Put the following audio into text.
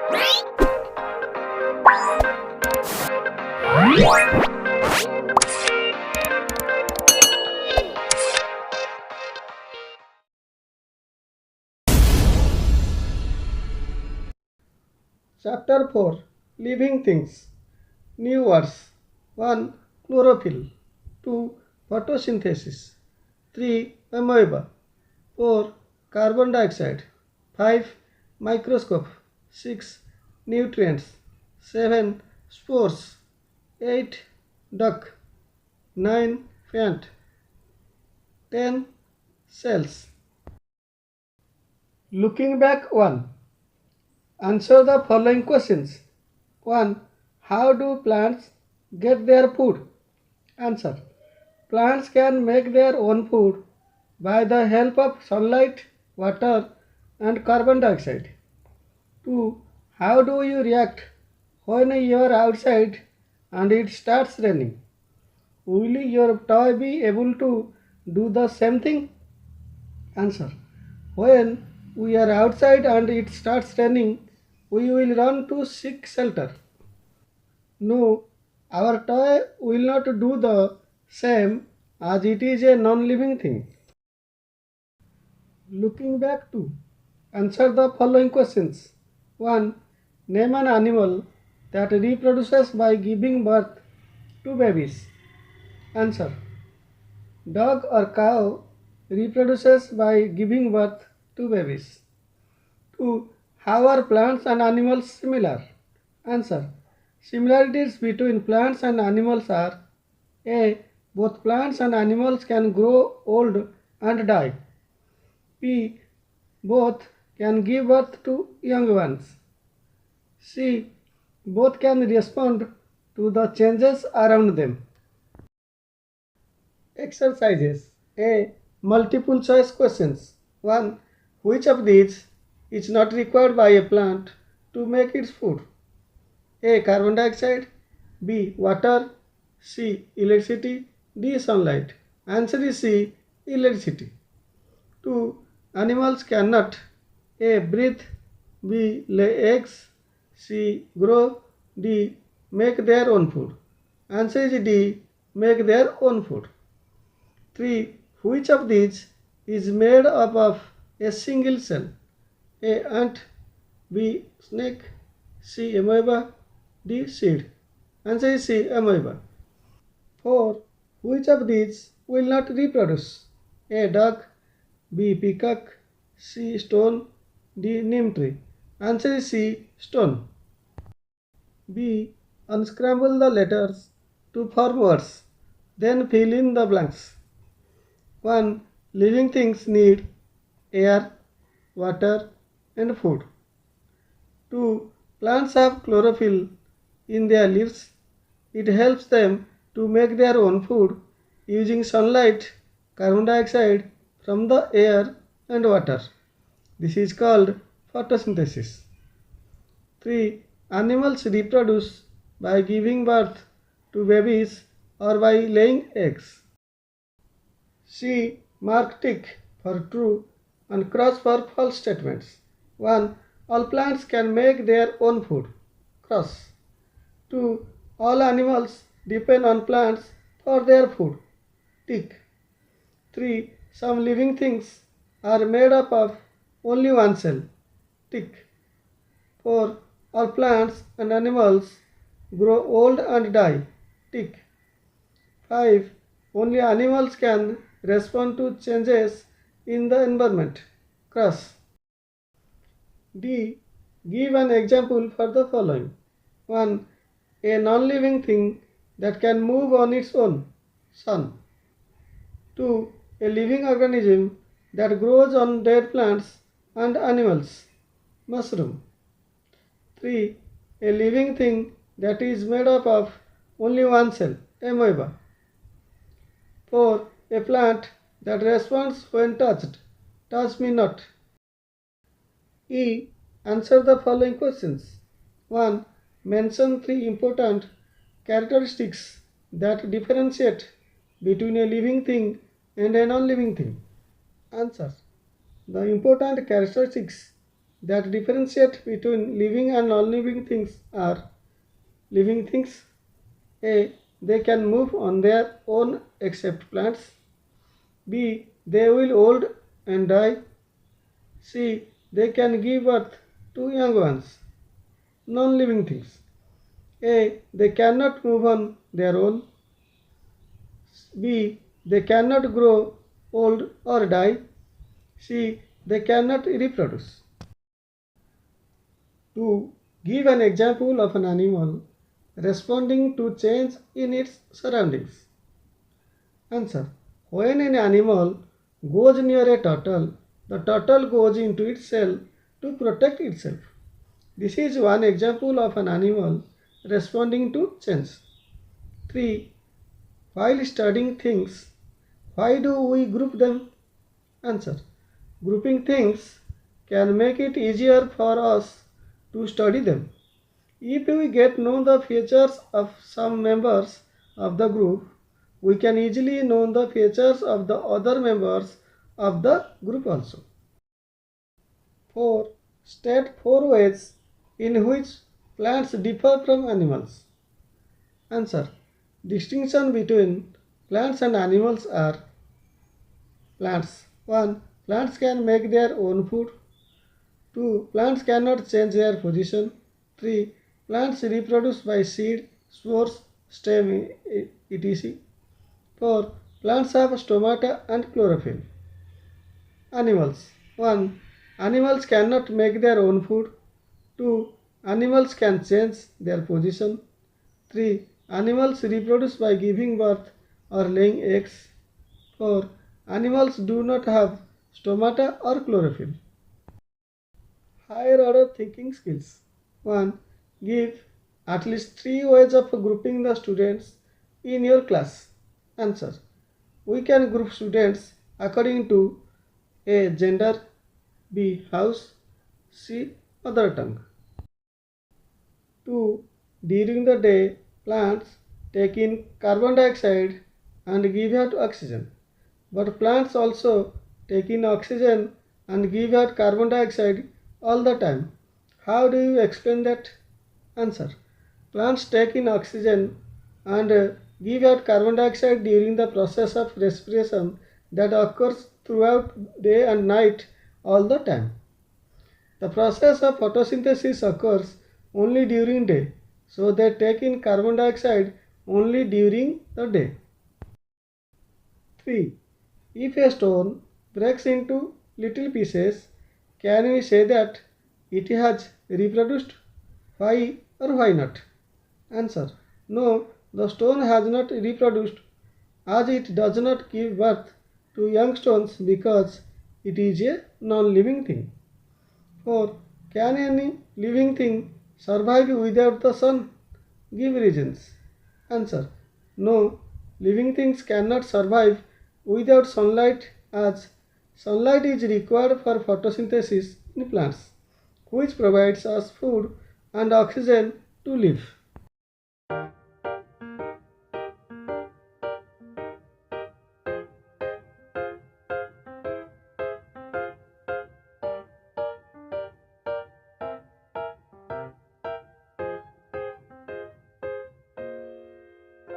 Chapter 4 Living Things. New words. 1. Chlorophyll. 2. Photosynthesis. 3. Amoeba. 4. Carbon dioxide. 5. Microscope. 6. Nutrients. 7. Spores. 8. Duck. 9. Plant. 10. Cells. Looking back 1. Answer the following questions. 1. How do plants get their food? Answer. Plants can make their own food by the help of sunlight, water, and carbon dioxide. 2. How do you react when you are outside and it starts raining? Will your toy be able to do the same thing? Answer. When we are outside and it starts raining, we will run to seek shelter. No, our toy will not do the same as it is a non-living thing. Looking back to answer the following questions. 1. Name an animal that reproduces by giving birth to babies. Answer. Dog or cow reproduces by giving birth to babies. 2. How are plants and animals similar? Answer. Similarities between plants and animals are: A. Both plants and animals can grow old and die. B. Both can give birth to young ones. C. Both can respond to the changes around them. Exercises. A. Multiple choice questions. 1. Which of these is not required by a plant to make its food? A. Carbon dioxide. B. Water. C. Electricity. D. Sunlight. Answer is C. Electricity. 2. Animals cannot: A. Breathe. B. Lay eggs. C. Grow. D. Make their own food. Answer is D. Make their own food. 3. Which of these is made up of a single cell? A. Ant. B. Snake. C. Amoeba. D. Seed. Answer is C. Amoeba. 4. Which of these will not reproduce? A. Dog. B. Peacock. C. Stone. D. Neem tree. Answer is C. Stone. B. Unscramble the letters to form words. Then fill in the blanks. 1. Living things need air, water, and food. 2. Plants have chlorophyll in their leaves. It helps them to make their own food using sunlight, carbon dioxide from the air, and water. This is called photosynthesis. 3. Animals reproduce by giving birth to babies or by laying eggs. C. Mark tick for true and cross for false statements. 1. All plants can make their own food. Cross. 2. All animals depend on plants for their food. Tick. 3. Some living things are made up of only one cell. Tick. 4. All plants and animals grow old and die. Tick. 5. Only animals can respond to changes in the environment. Cross. D. Give an example for the following. 1. A non-living thing that can move on its own. Sun. 2. A living organism that grows on dead plants and animals. Mushroom. 3. A living thing that is made up of only one cell. Amoeba. 4. A plant that responds when touched. Touch me not. E. Answer the following questions. 1. Mention 3 important characteristics that differentiate between a living thing and a non-living thing. Answer. The important characteristics that differentiate between living and non-living things are living things. A. They can move on their own except plants. B. They will old and die. C. They can give birth to young ones. Non-living things. A. They cannot move on their own. B. They cannot grow old or die. C. They cannot reproduce. To give an example of an animal responding to change in its surroundings. Answer. When an animal goes near a turtle, the turtle goes into its shell to protect itself. This is one example of an animal responding to change. 3. While studying things, why do we group them? Answer. Grouping things can make it easier for us to study them. If we get know the features of some members of the group, we can easily know the features of the other members of the group also. 4. State 4 ways in which plants differ from animals. Answer. Distinction between plants and animals are: plants. 1. Plants can make their own food. 2. Plants cannot change their position. 3. Plants reproduce by seed, spores, stem, etc. 4. Plants have stomata and chlorophyll. Animals. 1. Animals cannot make their own food. 2. Animals can change their position. 3. Animals reproduce by giving birth or laying eggs. 4. Animals do not have stomata or chlorophyll. Higher order thinking skills. 1. Give at least 3 ways of grouping the students in your class. Answer. We can group students according to A. Gender, B. House, C. Mother tongue. 2. During the day, plants take in carbon dioxide and give out oxygen. But plants also take in oxygen and give out carbon dioxide all the time. How do you explain that? Answer. Plants take in oxygen and give out carbon dioxide during the process of respiration that occurs throughout day and night all the time. The process of photosynthesis occurs only during day, so they take in carbon dioxide only during the day. 3. If a stone breaks into little pieces, can we say that it has reproduced? Why or why not? Answer. No, the stone has not reproduced, as it does not give birth to young stones because it is a non-living thing. 4. Can any living thing survive without the sun? Give reasons. Answer. No, living things cannot survive without sunlight, as sunlight is required for photosynthesis in plants, which provides us food and oxygen to live.